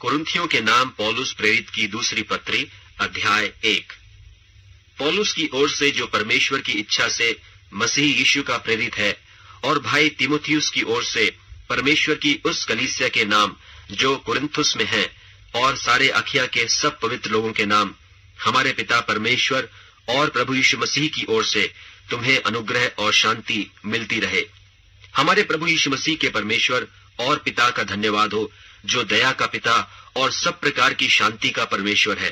कुरिन्थियों के नाम पौलुस प्रेरित की दूसरी पत्री अध्याय 1। पौलुस की ओर से जो परमेश्वर की इच्छा से मसीह यीशु का प्रेरित है, और भाई तीमुथियुस की ओर से परमेश्वर की उस कलीसिया के नाम जो कुरिन्थुस में है, और सारे अखिया के सब पवित्र लोगों के नाम, हमारे पिता परमेश्वर और प्रभु यीशु मसीह की ओर से तुम्हें अनुग्रह और शांति मिलती रहे। हमारे प्रभु यीशु मसीह के परमेश्वर और पिता का धन्यवाद हो, जो दया का पिता और सब प्रकार की शांति का परमेश्वर है।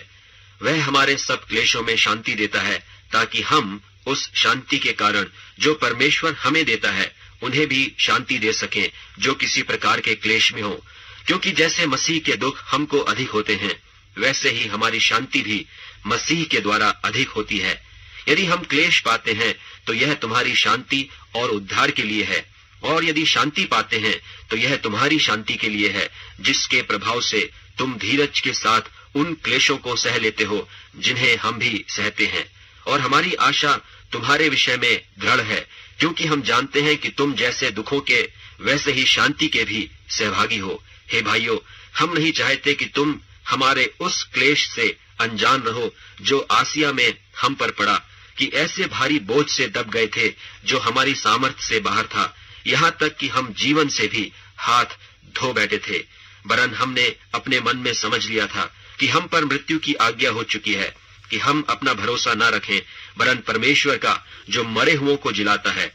वह हमारे सब क्लेशों में शांति देता है, ताकि हम उस शांति के कारण जो परमेश्वर हमें देता है उन्हें भी शांति दे सकें जो किसी प्रकार के क्लेश में हो। क्योंकि जैसे मसीह के दुख हमको अधिक होते हैं, वैसे ही हमारी शांति भी मसीह के द्वारा अधिक होती है। यदि हम क्लेश पाते हैं तो यह तुम्हारी शांति और उद्धार के लिए है, और यदि शांति पाते हैं तो यह तुम्हारी शांति के लिए है, जिसके प्रभाव से तुम धीरज के साथ उन क्लेशों को सह लेते हो जिन्हें हम भी सहते हैं। और हमारी आशा तुम्हारे विषय में दृढ़ है, क्योंकि हम जानते हैं कि तुम जैसे दुखों के वैसे ही शांति के भी सहभागी हो। हे भाइयों, हम नहीं चाहते कि तुम हमारे उस क्लेश से अनजान रहो जो आसिया में हम पर पड़ा, कि ऐसे भारी बोझ से दब गए थे जो हमारी सामर्थ्य से बाहर था, यहाँ तक कि हम जीवन से भी हाथ धो बैठे थे। वरन हमने अपने मन में समझ लिया था कि हम पर मृत्यु की आज्ञा हो चुकी है, कि हम अपना भरोसा न रखें, वरन परमेश्वर का जो मरे हुओं को जिलाता है।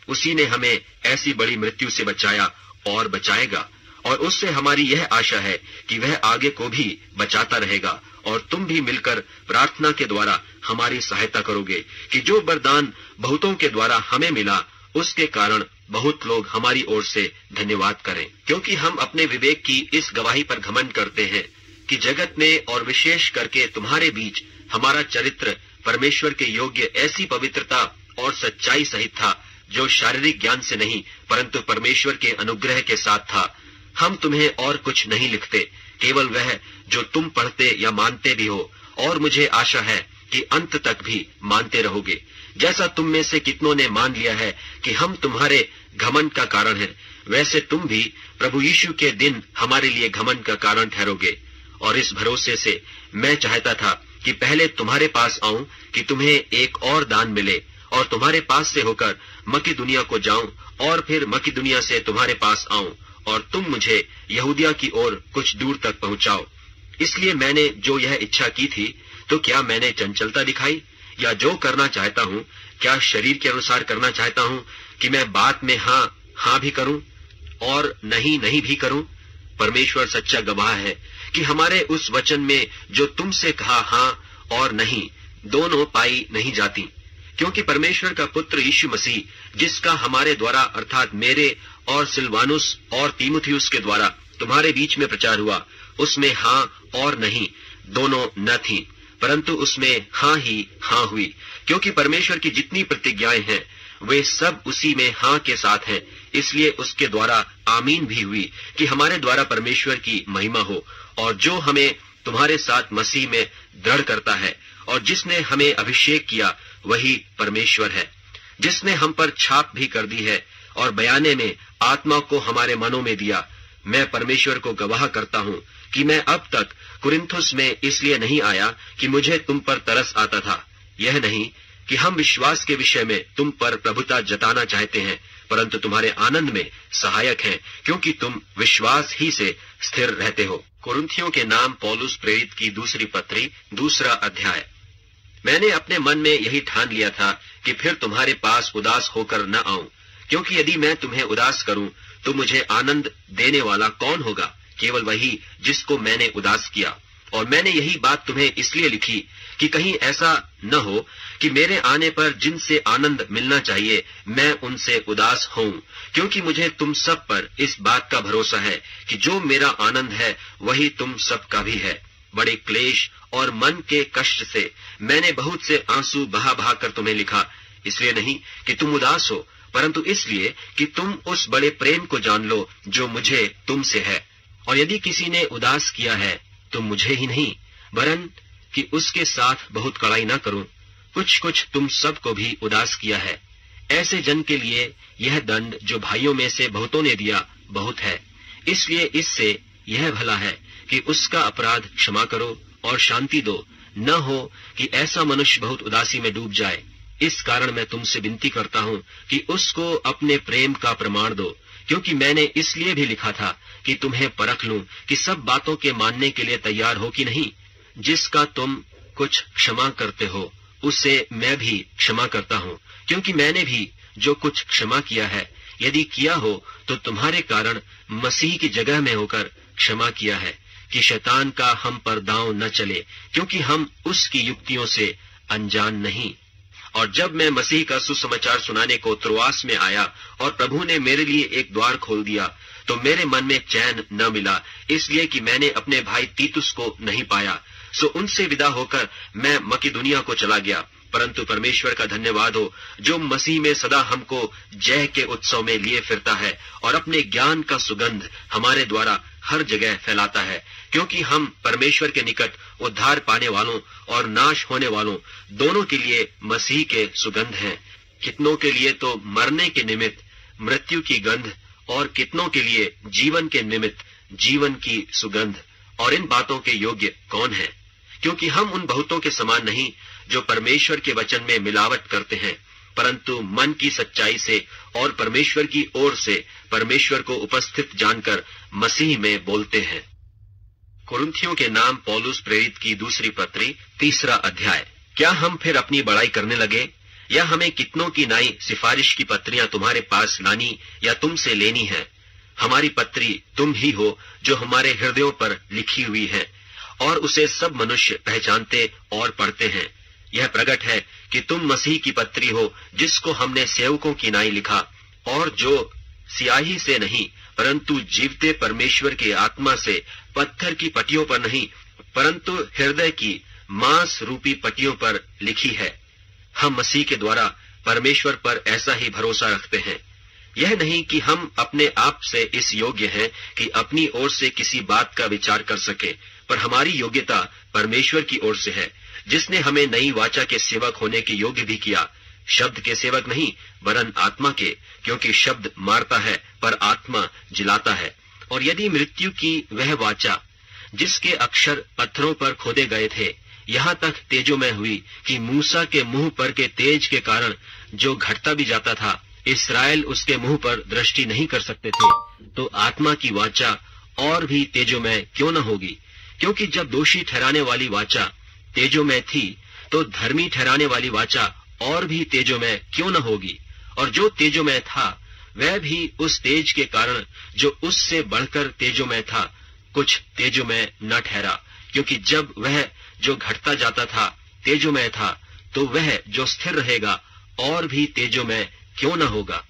उसी ने हमें ऐसी बड़ी मृत्यु से बचाया और बचाएगा, और उससे हमारी यह आशा है कि वह आगे को भी बचाता रहेगा। और तुम भी मिलकर प्रार्थना के द्वारा हमारी सहायता करोगे, कि जो वरदान बहुतों के द्वारा हमें मिला, उसके कारण बहुत लोग हमारी ओर से धन्यवाद करें। क्योंकि हम अपने विवेक की इस गवाही पर घमंड करते हैं कि जगत में और विशेष करके तुम्हारे बीच हमारा चरित्र परमेश्वर के योग्य ऐसी पवित्रता और सच्चाई सहित था, जो शारीरिक ज्ञान से नहीं परंतु परमेश्वर के अनुग्रह के साथ था। हम तुम्हें और कुछ नहीं लिखते, केवल वह जो तुम पढ़ते या मानते भी हो, और मुझे आशा है कि अंत तक भी मानते रहोगे, जैसा तुम में से कितनों ने मान लिया है कि हम तुम्हारे घमंड का कारण हैं, वैसे तुम भी प्रभु यीशु के दिन हमारे लिए घमंड का कारण ठहरोगे। और इस भरोसे से मैं चाहता था कि पहले तुम्हारे पास आऊं, कि तुम्हें एक और दान मिले, और तुम्हारे पास से होकर मकिदुनिया को जाऊं, और फिर मकिदुनिया से तुम्हारे पास आऊं, और तुम मुझे यहूदिया की ओर कुछ दूर तक पहुंचाओ। इसलिए मैंने जो यह इच्छा की थी, तो क्या मैंने चंचलता दिखाई? या जो करना चाहता हूँ, क्या शरीर के अनुसार करना चाहता हूँ कि मैं बात में हाँ भी करूं और नहीं भी करूं? परमेश्वर सच्चा गवाह है कि हमारे उस वचन में जो तुमसे कहा हाँ और नहीं, दोनों पाई नहीं जाती। क्योंकि परमेश्वर का पुत्र यीशु मसीह, जिसका हमारे द्वारा अर्थात मेरे और सिलवानुस और तीमुथियुस के द्वारा तुम्हारे बीच में प्रचार हुआ, उसमें हाँ और नहीं दोनों न थी, परंतु उसमें हाँ ही हाँ हुई। क्योंकि परमेश्वर की जितनी प्रतिज्ञाएं हैं वे सब उसी में हाँ के साथ हैं। इसलिए उसके द्वारा आमीन भी हुई, कि हमारे द्वारा परमेश्वर की महिमा हो। और जो हमें तुम्हारे साथ मसीह में दृढ़ करता है, और जिसने हमें अभिषेक किया, वही परमेश्वर है, जिसने हम पर छाप भी कर दी है, और बयाने में आत्मा को हमारे मनों में दिया। मैं परमेश्वर को गवाह करता हूँ कि मैं अब तक कुरिन्थुस में इसलिए नहीं आया कि मुझे तुम पर तरस आता था, यह नहीं कि हम विश्वास के विषय में तुम पर प्रभुता जताना चाहते हैं, परंतु तुम्हारे आनंद में सहायक हैं, क्योंकि तुम विश्वास ही से स्थिर रहते हो। कुरिन्थियों के नाम पौलुस प्रेरित की दूसरी पत्री दूसरा अध्याय। मैंने अपने मन में यही ठान लिया था कि फिर तुम्हारे पास उदास होकर न आऊं, क्योंकि यदि मैं तुम्हें उदास करूं तो मुझे आनंद देने वाला कौन होगा? केवल वही जिसको मैंने उदास किया। और मैंने यही बात तुम्हें इसलिए लिखी कि कहीं ऐसा न हो कि मेरे आने पर जिनसे आनंद मिलना चाहिए मैं उनसे उदास हूं। क्योंकि मुझे तुम सब पर इस बात का भरोसा है कि जो मेरा आनंद है वही तुम सब का भी है। बड़े क्लेश और मन के कष्ट से मैंने बहुत से आंसू बहा कर तुम्हें लिखा, इसलिए नहीं कि तुम उदास हो, परंतु इसलिए कि तुम उस बड़े प्रेम को जान लो जो मुझे तुमसे है। और यदि किसी ने उदास किया है तो मुझे ही नहीं, वरन कि उसके साथ बहुत कड़ाई न करूं। कुछ तुम सबको भी उदास किया है। ऐसे जन के लिए यह दंड जो भाइयों में से बहुतों ने दिया बहुत है। इसलिए इससे यह भला है कि उसका अपराध क्षमा करो और शांति दो, न हो कि ऐसा मनुष्य बहुत उदासी में डूब जाए। इस कारण मैं तुमसे विनती करता हूँ कि उसको अपने प्रेम का प्रमाण दो, क्योंकि मैंने इसलिए भी लिखा था कि तुम्हें परख लूं कि सब बातों के मानने के लिए तैयार हो कि नहीं। जिसका तुम कुछ क्षमा करते हो उसे मैं भी क्षमा करता हूँ, क्योंकि मैंने भी जो कुछ क्षमा किया है, यदि किया हो तो तुम्हारे कारण मसीह की जगह में होकर क्षमा किया है, कि शैतान का हम पर दांव न चले, क्योंकि हम उसकी युक्तियों से अनजान नहीं। और जब मैं मसीह का सुसमाचार सुनाने को त्रोआस में आया और प्रभु ने मेरे लिए एक द्वार खोल दिया, तो मेरे मन में चैन न मिला, इसलिए कि मैंने अपने भाई तीतुस को नहीं पाया। सो उनसे विदा होकर मैं मकिदुनिया को चला गया। परंतु परमेश्वर का धन्यवाद हो, जो मसीह में सदा हमको जय के उत्सव में लिए फिरता है और अपने ज्ञान का सुगंध हमारे द्वारा हर जगह फैलाता है, क्योंकि हम परमेश्वर के निकट उद्धार पाने वालों और नाश होने वालों दोनों के लिए मसीह के सुगंध हैं। कितनों के लिए तो मरने के निमित्त मृत्यु की गंध, और कितनों के लिए जीवन के निमित्त जीवन की सुगंध। और इन बातों के योग्य कौन है? क्योंकि हम उन बहुतों के समान नहीं जो परमेश्वर के वचन में मिलावट करते हैं, परंतु मन की सच्चाई से और परमेश्वर की ओर से परमेश्वर को उपस्थित जानकर मसीह में बोलते हैं। कुरिन्थियों के नाम पौलुस प्रेरित की दूसरी पत्री 3 अध्याय। क्या हम फिर अपनी बड़ाई करने लगे, या हमें कितनों की नाई सिफारिश की पत्रियां तुम्हारे पास लानी या तुमसे लेनी है? हमारी पत्री तुम ही हो जो हमारे हृदयों पर लिखी हुई है, और उसे सब मनुष्य पहचानते और पढ़ते हैं। यह प्रकट है कि तुम मसीह की पत्री हो, जिसको हमने सेवकों की नाई लिखा, और जो स्याही से नहीं परंतु जीवते परमेश्वर की आत्मा से पत्थर की पटियों पर नहीं परंतु हृदय की मांस रूपी पटियों पर लिखी है। हम मसीह के द्वारा परमेश्वर पर ऐसा ही भरोसा रखते हैं। यह नहीं कि हम अपने आप से इस योग्य हैं कि अपनी ओर से किसी बात का विचार कर सके, पर हमारी योग्यता परमेश्वर की ओर से है, जिसने हमें नई वाचा के सेवक होने के योग्य भी किया, शब्द के सेवक नहीं वरन आत्मा के, क्योंकि शब्द मारता है पर आत्मा जिलाता है। और यदि मृत्यु की वह वाचा जिसके अक्षर पत्थरों पर खोदे गए थे यहाँ तक तेजोमय हुई कि मूसा के मुंह पर के तेज के कारण जो घटता भी जाता था इस्राएल उसके मुंह पर दृष्टि नहीं कर सकते थे, तो आत्मा की वाचा और भी तेजोमय क्यों न होगी? क्योंकि जब दोषी ठहराने वाली वाचा तेजोमय थी, तो धर्मी ठहराने वाली वाचा और भी तेजोमय क्यों न होगी? और जो तेजोमय था वह भी उस तेज के कारण जो उससे बढ़कर तेजोमय था कुछ तेजोमय न ठहरा, क्योंकि जब वह जो घटता जाता था तेजोमय था, तो वह जो स्थिर रहेगा और भी तेजोमय क्यों न होगा?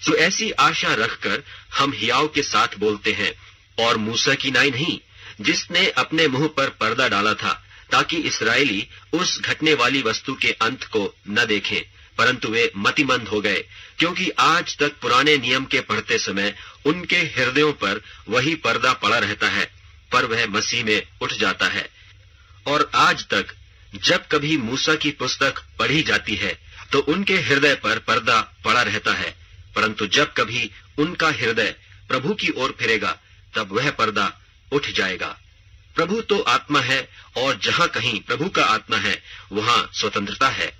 सो ऐसी आशा रखकर हम हियाव के साथ बोलते हैं, और मूसा की नाई नहीं, जिसने अपने मुंह पर पर्दा डाला था, ताकि इस्राएली उस घटने वाली वस्तु के अंत को न देखें, परंतु वे मतिमंद हो गए, क्योंकि आज तक पुराने नियम के पढ़ते समय उनके हृदयों पर वही पर्दा पड़ा रहता है, पर वह मसीह में उठ जाता है। और आज तक जब कभी मूसा की पुस्तक पढ़ी जाती है तो उनके हृदय पर पर्दा पड़ा रहता है, परंतु जब कभी उनका हृदय प्रभु की ओर फिरेगा तब वह पर्दा उठ जाएगा। प्रभु तो आत्मा है, और जहां कहीं प्रभु का आत्मा है वहां स्वतंत्रता है।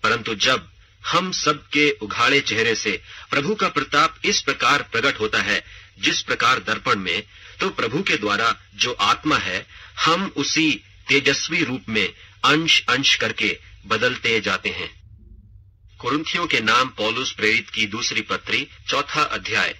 परंतु जब हम सबके उघाड़े चेहरे से प्रभु का प्रताप इस प्रकार प्रकट होता है जिस प्रकार दर्पण में, तो प्रभु के द्वारा जो आत्मा है हम उसी तेजस्वी रूप में अंश अंश करके बदलते जाते हैं। कुरिन्थियों के नाम पौलुस प्रेरित की दूसरी पत्री 4 अध्याय।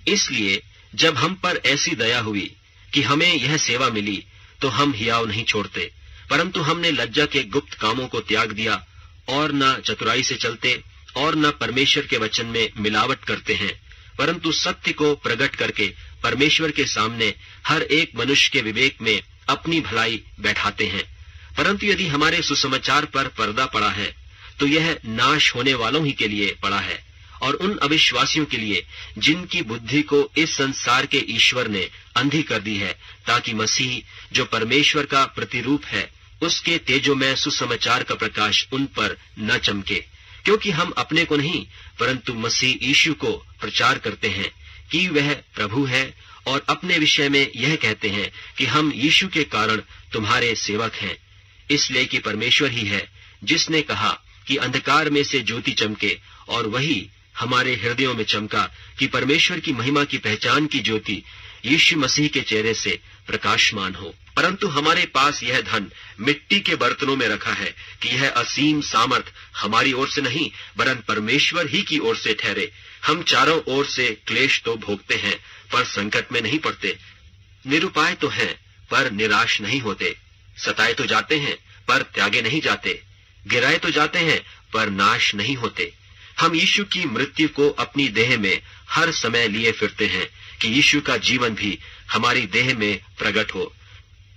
इसलिए जब हम पर ऐसी दया हुई कि हमें यह सेवा मिली, तो हम हियाव नहीं छोड़ते, परंतु हमने लज्जा के गुप्त कामों को त्याग दिया, और न चतुराई से चलते और न परमेश्वर के वचन में मिलावट करते हैं, परंतु सत्य को प्रकट करके परमेश्वर के सामने हर एक मनुष्य के विवेक में अपनी भलाई बैठाते हैं। परंतु यदि हमारे सुसमाचार पर पर्दा पड़ा है, तो यह नाश होने वालों ही के लिए पड़ा है, और उन अविश्वासियों के लिए जिनकी बुद्धि को इस संसार के ईश्वर ने अंधी कर दी है, ताकि मसीह जो परमेश्वर का प्रतिरूप है उसके तेजोमय सुसमाचार का प्रकाश उन पर न चमके। क्योंकि हम अपने को नहीं परंतु मसीह यीशु को प्रचार करते हैं, कि वह प्रभु है और अपने विषय में यह कहते हैं कि हम यीशु के कारण तुम्हारे सेवक हैं, इसलिए कि परमेश्वर ही है जिसने कहा कि अंधकार में से ज्योति चमके, और वही हमारे हृदयों में चमका कि परमेश्वर की महिमा की पहचान की ज्योति यीशु मसीह के चेहरे से प्रकाशमान हो। परंतु हमारे पास यह धन मिट्टी के बर्तनों में रखा है कि यह असीम सामर्थ हमारी ओर से नहीं वरन परमेश्वर ही की ओर से ठहरे। हम चारों ओर से क्लेश तो भोगते हैं पर संकट में नहीं पड़ते, निरुपाय तो हैं पर निराश नहीं होते, सताए तो जाते हैं पर त्यागे नहीं जाते, गिराए तो जाते हैं पर नाश नहीं होते। हम यीशु की मृत्यु को अपनी देह में हर समय लिए फिरते हैं कि यीशु का जीवन भी हमारी देह में प्रकट हो,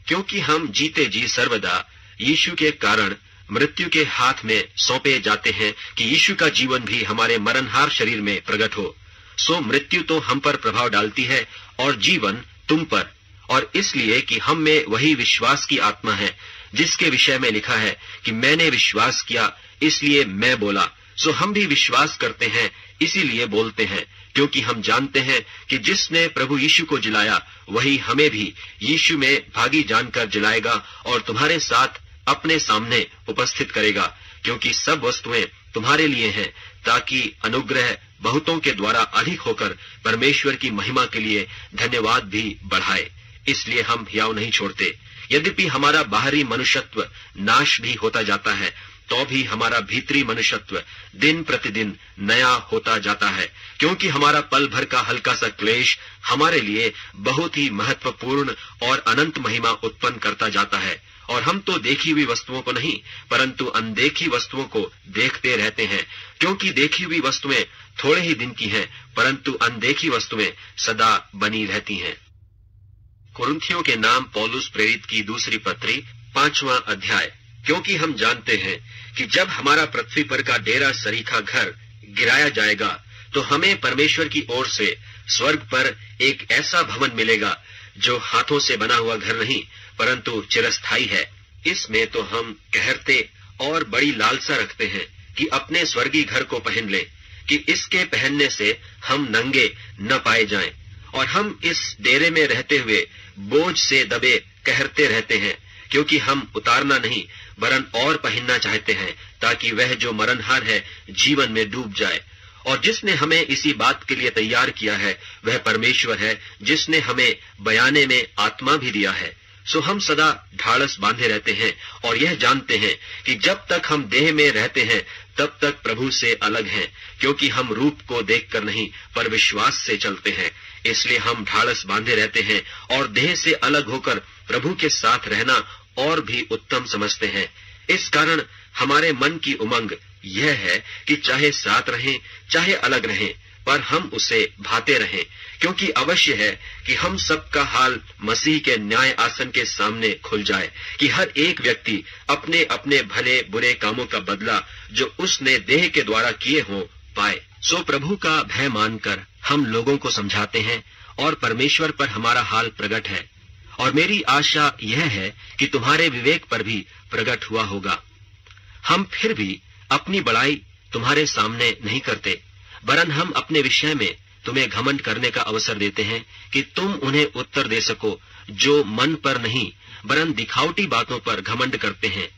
क्योंकि हम जीते जी सर्वदा यीशु के कारण मृत्यु के हाथ में सौंपे जाते हैं कि यीशु का जीवन भी हमारे मरणहार शरीर में प्रकट हो। सो मृत्यु तो हम पर प्रभाव डालती है और जीवन तुम पर, और इसलिए कि हम में वही विश्वास की आत्मा है जिसके विषय में लिखा है कि मैंने विश्वास किया इसलिए मैं बोला। सो हम भी विश्वास करते हैं इसीलिए बोलते हैं, क्योंकि हम जानते हैं कि जिसने प्रभु यीशु को जिलाया वही हमें भी यीशु में भागी जानकर जिलाएगा और तुम्हारे साथ अपने सामने उपस्थित करेगा, क्योंकि सब वस्तुएं तुम्हारे लिए हैं, ताकि अनुग्रह बहुतों के द्वारा अधिक होकर परमेश्वर की महिमा के लिए धन्यवाद भी बढ़ाए। इसलिए हम हियाव नहीं छोड़ते। यद्यपि हमारा बाहरी मनुष्यत्व नाश भी होता जाता है, तो भी हमारा भीतरी मनुष्यत्व दिन प्रतिदिन नया होता जाता है, क्योंकि हमारा पल भर का हल्का सा क्लेश हमारे लिए बहुत ही महत्वपूर्ण और अनंत महिमा उत्पन्न करता जाता है। और हम तो देखी हुई वस्तुओं को नहीं परंतु अनदेखी वस्तुओं को देखते रहते हैं, क्योंकि देखी हुई वस्तुएं थोड़े ही दिन की हैं, परंतु अनदेखी वस्तुएं सदा बनी रहती हैं। कुरिन्थियों के नाम पौलुस प्रेरित की दूसरी पत्री 5वां अध्याय। क्योंकि हम जानते हैं कि जब हमारा पृथ्वी पर का डेरा सरीखा घर गिराया जाएगा तो हमें परमेश्वर की ओर से स्वर्ग पर एक ऐसा भवन मिलेगा जो हाथों से बना हुआ घर नहीं परंतु चिरस्थायी है। इसमें तो हम कहरते और बड़ी लालसा रखते हैं कि अपने स्वर्गीय घर को पहन ले, कि इसके पहनने से हम नंगे न पाए जाएं। और हम इस डेरे में रहते हुए बोझ से दबे कहरते रहते हैं, क्योंकि हम उतारना नहीं वरन और पहनना चाहते हैं, ताकि वह जो मरणहार है जीवन में डूब जाए। और जिसने हमें इसी बात के लिए तैयार किया है वह परमेश्वर है, जिसने हमें बयाने में आत्मा भी दिया है। सो हम सदा ढाढ़स बांधे रहते हैं और यह जानते हैं कि जब तक हम देह में रहते हैं तब तक प्रभु से अलग हैं, क्योंकि हम रूप को देखकर नहीं पर विश्वास से चलते हैं। इसलिए हम ढाढ़स बांधे रहते हैं और देह से अलग होकर प्रभु के साथ रहना और भी उत्तम समझते हैं। इस कारण हमारे मन की उमंग यह है कि चाहे साथ रहें चाहे अलग रहें, पर हम उसे भाते रहें, क्योंकि अवश्य है कि हम सबका हाल मसीह के न्याय आसन के सामने खुल जाए, कि हर एक व्यक्ति अपने अपने भले बुरे कामों का बदला जो उसने देह के द्वारा किए हों पाए। सो प्रभु का भय मानकर हम लोगों को समझाते हैं और परमेश्वर पर हमारा हाल प्रकट है। और मेरी आशा यह है कि तुम्हारे विवेक पर भी प्रकट हुआ होगा। हम फिर भी अपनी बड़ाई तुम्हारे सामने नहीं करते, वरन हम अपने विषय में तुम्हें घमंड करने का अवसर देते हैं कि तुम उन्हें उत्तर दे सको जो मन पर नहीं वरन दिखावटी बातों पर घमंड करते हैं।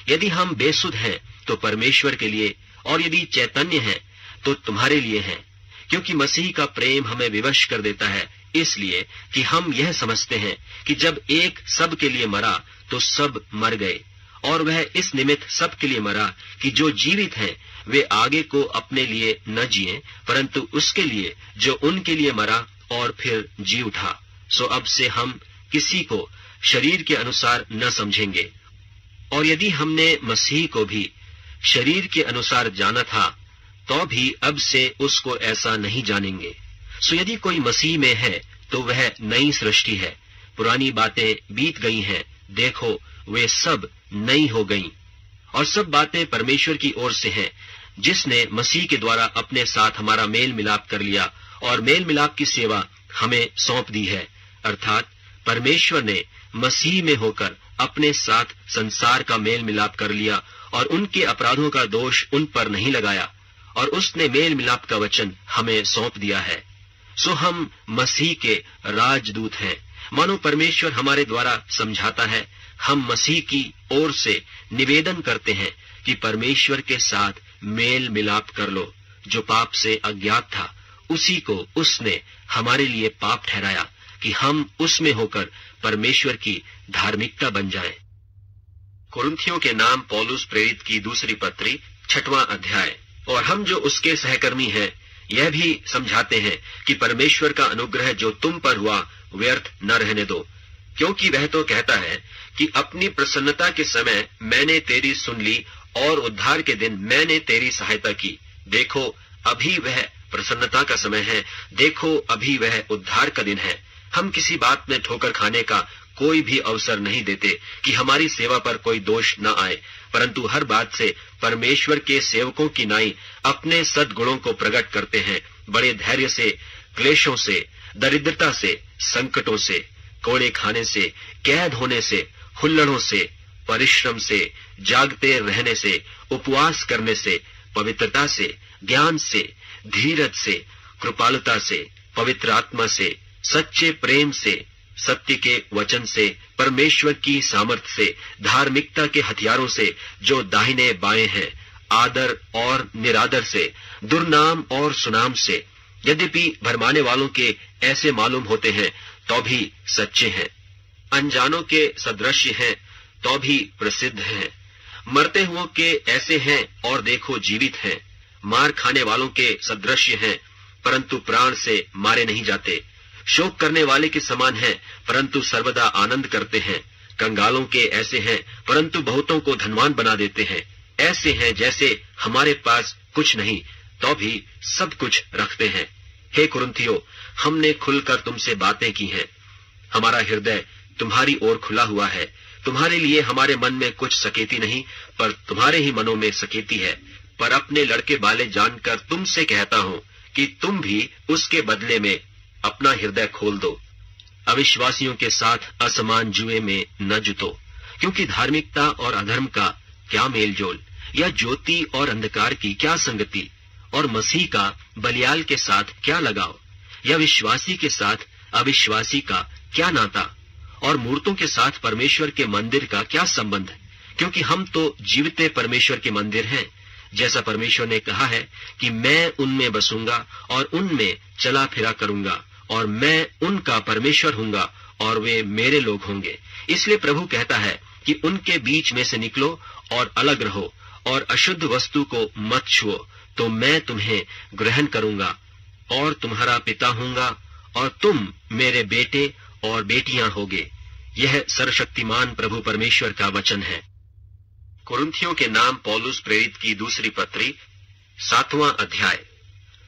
यदि हम बेसुध हैं तो परमेश्वर के लिए, और यदि चैतन्य हैं तो तुम्हारे लिए हैं, क्योंकि मसीह का प्रेम हमें विवश कर देता है, इसलिए कि हम यह समझते हैं कि जब एक सब के लिए मरा तो सब मर गए। और वह इस निमित्त सब के लिए मरा कि जो जीवित हैं वे आगे को अपने लिए न जिए परंतु उसके लिए जो उनके लिए मरा और फिर जी उठा। सो अब से हम किसी को शरीर के अनुसार न समझेंगे। और यदि हमने मसीह को भी शरीर के अनुसार जाना था तो भी अब से उसको ऐसा नहीं जानेंगे। सो यदि कोई मसीह में है तो वह नई सृष्टि है, पुरानी बातें बीत गई हैं, देखो वे सब नई हो गईं। और सब बातें परमेश्वर की ओर से हैं, जिसने मसीह के द्वारा अपने साथ हमारा मेल मिलाप कर लिया और मेल मिलाप की सेवा हमें सौंप दी है। अर्थात परमेश्वर ने मसीह में होकर अपने साथ संसार का मेल मिलाप कर लिया और उनके अपराधों का दोष उन पर नहीं लगाया, और उसने मेल मिलाप का वचन हमें सौंप दिया है। सो हम मसीह के राजदूत हैं। मानो परमेश्वर हमारे द्वारा समझाता है। हम मसीह की ओर से निवेदन करते हैं कि परमेश्वर के साथ मेल मिलाप कर लो। जो पाप से अज्ञात था उसी को उसने हमारे लिए पाप ठहराया कि हम उसमें होकर परमेश्वर की धार्मिकता बन जाएं। कुरिन्थियों के नाम पौलुस प्रेरित की दूसरी पत्री 6वां अध्याय। और हम जो उसके सहकर्मी हैं यह भी समझाते हैं कि परमेश्वर का अनुग्रह जो तुम पर हुआ व्यर्थ न रहने दो, क्योंकि वह तो कहता है कि अपनी प्रसन्नता के समय मैंने तेरी सुन ली और उद्धार के दिन मैंने तेरी सहायता की। देखो अभी वह प्रसन्नता का समय है, देखो अभी वह उद्धार का दिन है। हम किसी बात में ठोकर खाने का कोई भी अवसर नहीं देते कि हमारी सेवा पर कोई दोष न आए, परंतु हर बात से परमेश्वर के सेवकों की नाई अपने सद्गुणों को प्रकट करते हैं। बड़े धैर्य से, क्लेशों से, दरिद्रता से, संकटों से, कोड़े खाने से, कैद होने से, हुल्लड़ों से, परिश्रम से, जागते रहने से, उपवास करने से, पवित्रता से, ज्ञान से, धीरज से, कृपालुता से, पवित्र आत्मा से, सच्चे प्रेम से, सत्य के वचन से, परमेश्वर की सामर्थ्य से, धार्मिकता के हथियारों से जो दाहिने बाएं हैं, आदर और निरादर से, दुर्नाम और सुनाम से, यद्यपि भरमाने वालों के ऐसे मालूम होते हैं तो भी सच्चे हैं, अनजानों के सदृश हैं तो भी प्रसिद्ध हैं, मरते हुओं के ऐसे हैं और देखो जीवित हैं, मार खाने वालों के सदृश हैं परंतु प्राण से मारे नहीं जाते, शोक करने वाले के समान हैं परंतु सर्वदा आनंद करते हैं, कंगालों के ऐसे हैं परंतु बहुतों को धनवान बना देते हैं, ऐसे हैं जैसे हमारे पास कुछ नहीं तो भी सब कुछ रखते हैं। हे कुरिन्थियों, हमने खुलकर तुमसे बातें की हैं, हमारा हृदय तुम्हारी ओर खुला हुआ है। तुम्हारे लिए हमारे मन में कुछ सकेती नहीं, पर तुम्हारे ही मनों में सकेती है। पर अपने लड़के बाले जानकर तुमसे कहता हूँ कि तुम भी उसके बदले में अपना हृदय खोल दो। अविश्वासियों के साथ असमान जुए में न जुतो, क्योंकि धार्मिकता और अधर्म का क्या मेलजोल, या ज्योति और अंधकार की क्या संगति, और मसीह का बलियाल के साथ क्या लगाव, या विश्वासी के साथ अविश्वासी का क्या नाता, और मूर्तों के साथ परमेश्वर के मंदिर का क्या संबंध, क्योंकि हम तो जीविते परमेश्वर के मंदिर हैं। जैसा परमेश्वर ने कहा है कि मैं उनमें बसूंगा और उनमें चला फिरा करूंगा, और मैं उनका परमेश्वर हूंगा और वे मेरे लोग होंगे। इसलिए प्रभु कहता है कि उनके बीच में से निकलो और अलग रहो, और अशुद्ध वस्तु को मत छुओ, तो मैं तुम्हें ग्रहण करूंगा और तुम्हारा पिता हूंगा, और तुम मेरे बेटे और बेटियां होगे। यह सर्वशक्तिमान प्रभु परमेश्वर का वचन है। कुरिन्थियों के नाम पौलुस प्रेरित की दूसरी पत्री 7वां अध्याय।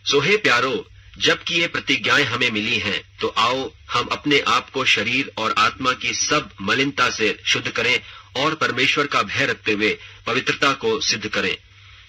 सो हे प्यारो, जबकि ये प्रतिज्ञाएं हमें मिली हैं, तो आओ हम अपने आप को शरीर और आत्मा की सब मलिनता से शुद्ध करें और परमेश्वर का भय रखते हुए पवित्रता को सिद्ध करें।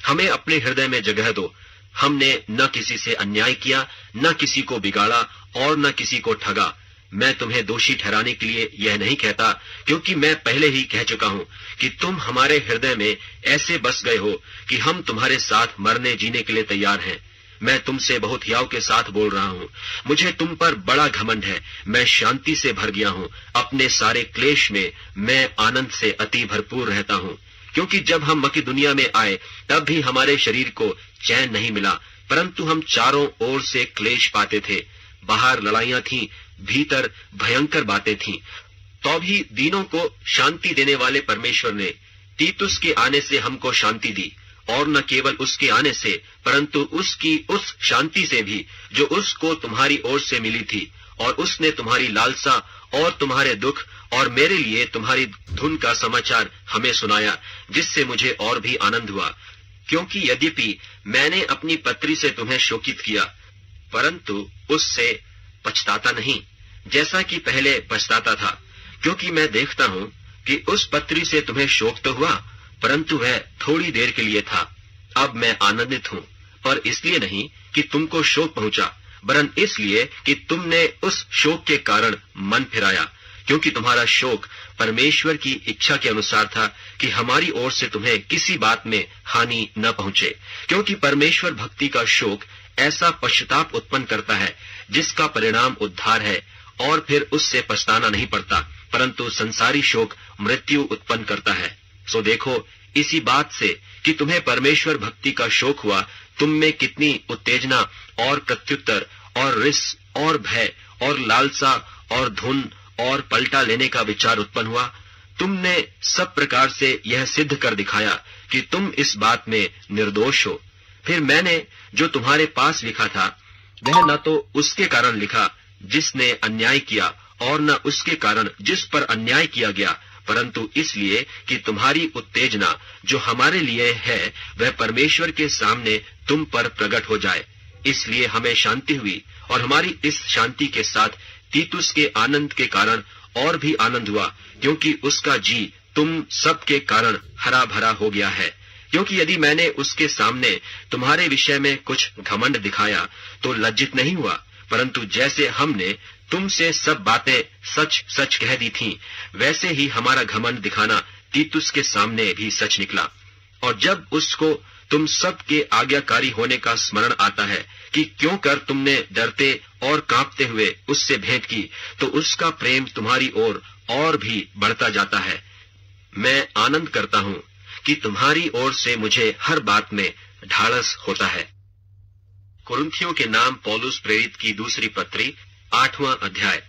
हमें अपने हृदय में जगह दो। हमने न किसी से अन्याय किया, न किसी को बिगाड़ा और न किसी को ठगा। मैं तुम्हें दोषी ठहराने के लिए यह नहीं कहता, क्योंकि मैं पहले ही कह चुका हूं कि तुम हमारे हृदय में ऐसे बस गए हो कि हम तुम्हारे साथ मरने जीने के लिए तैयार हैं। मैं तुमसे बहुत हियाव के साथ बोल रहा हूं। मुझे तुम पर बड़ा घमंड है। मैं शांति से भर गया हूं। अपने सारे क्लेश में मैं आनंद से अति भरपूर रहता हूं, क्योंकि जब हम मकिदुनिया में आए तब भी हमारे शरीर को चैन नहीं मिला, परंतु हम चारों ओर से क्लेश पाते थे। बाहर लड़ाइयां थीं, भीतर भयंकर बातें थीं, तो भी दीनों को शांति देने वाले परमेश्वर ने तीतुस के आने से हमको शांति दी, और न केवल उसके आने से परंतु उसकी उस शांति से भी जो उसको तुम्हारी ओर से मिली थी, और उसने तुम्हारी लालसा और तुम्हारे दुख और मेरे लिए तुम्हारी धुन का समाचार हमें सुनाया, जिससे मुझे और भी आनंद हुआ। क्योंकि यद्यपि मैंने अपनी पत्री से तुम्हें शोकित किया, परंतु उससे पछताता नहीं, जैसा कि पहले पछताता था, क्योंकि मैं देखता हूं कि उस पत्री से तुम्हें शोक तो हुआ, परंतु वह थोड़ी देर के लिए था। अब मैं आनंदित हूं, पर इसलिए नहीं कि तुमको शोक पहुंचा, वरन इसलिए कि तुमने उस शोक के कारण मन फिराया, क्योंकि तुम्हारा शोक परमेश्वर की इच्छा के अनुसार था कि हमारी ओर से तुम्हें किसी बात में हानि न पहुंचे। क्योंकि परमेश्वर भक्ति का शोक ऐसा पश्चाताप उत्पन्न करता है जिसका परिणाम उद्धार है, और फिर उससे पछताना नहीं पड़ता, परंतु संसारी शोक मृत्यु उत्पन्न करता है। सो देखो, इसी बात से कि तुम्हें परमेश्वर भक्ति का शोक हुआ, तुम में कितनी उत्तेजना और प्रत्युत्तर और रिस और भय और लालसा और धुन और पलटा लेने का विचार उत्पन्न हुआ। तुमने सब प्रकार से यह सिद्ध कर दिखाया कि तुम इस बात में निर्दोष हो। फिर मैंने जो तुम्हारे पास लिखा था, वह न तो उसके कारण लिखा जिसने अन्याय किया, और न उसके कारण जिस पर अन्याय किया गया, परंतु इसलिए कि तुम्हारी उत्तेजना जो हमारे लिए है, वह परमेश्वर के सामने तुम पर प्रकट हो जाए। इसलिए हमें शांति हुई, और हमारी इस शांति के साथ तीतुस के आनंद के कारण और भी आनंद हुआ, क्योंकि उसका जी तुम सब के कारण हरा भरा हो गया है। क्योंकि यदि मैंने उसके सामने तुम्हारे विषय में कुछ घमंड दिखाया तो लज्जित नहीं हुआ, परंतु जैसे हमने तुमसे सब बातें सच सच कह दी थीं, वैसे ही हमारा घमंड दिखाना तीतुस के सामने भी सच निकला। और जब उसको तुम सब के आज्ञाकारी होने का स्मरण आता है कि क्यों कर तुमने डरते और कांपते हुए उससे भेंट की, तो उसका प्रेम तुम्हारी ओर और भी बढ़ता जाता है। मैं आनंद करता हूँ कि तुम्हारी ओर से मुझे हर बात में ढाढ़स होता है। कुरिन्थियों के नाम पौलुस प्रेरित की दूसरी पत्री 8वां अध्याय।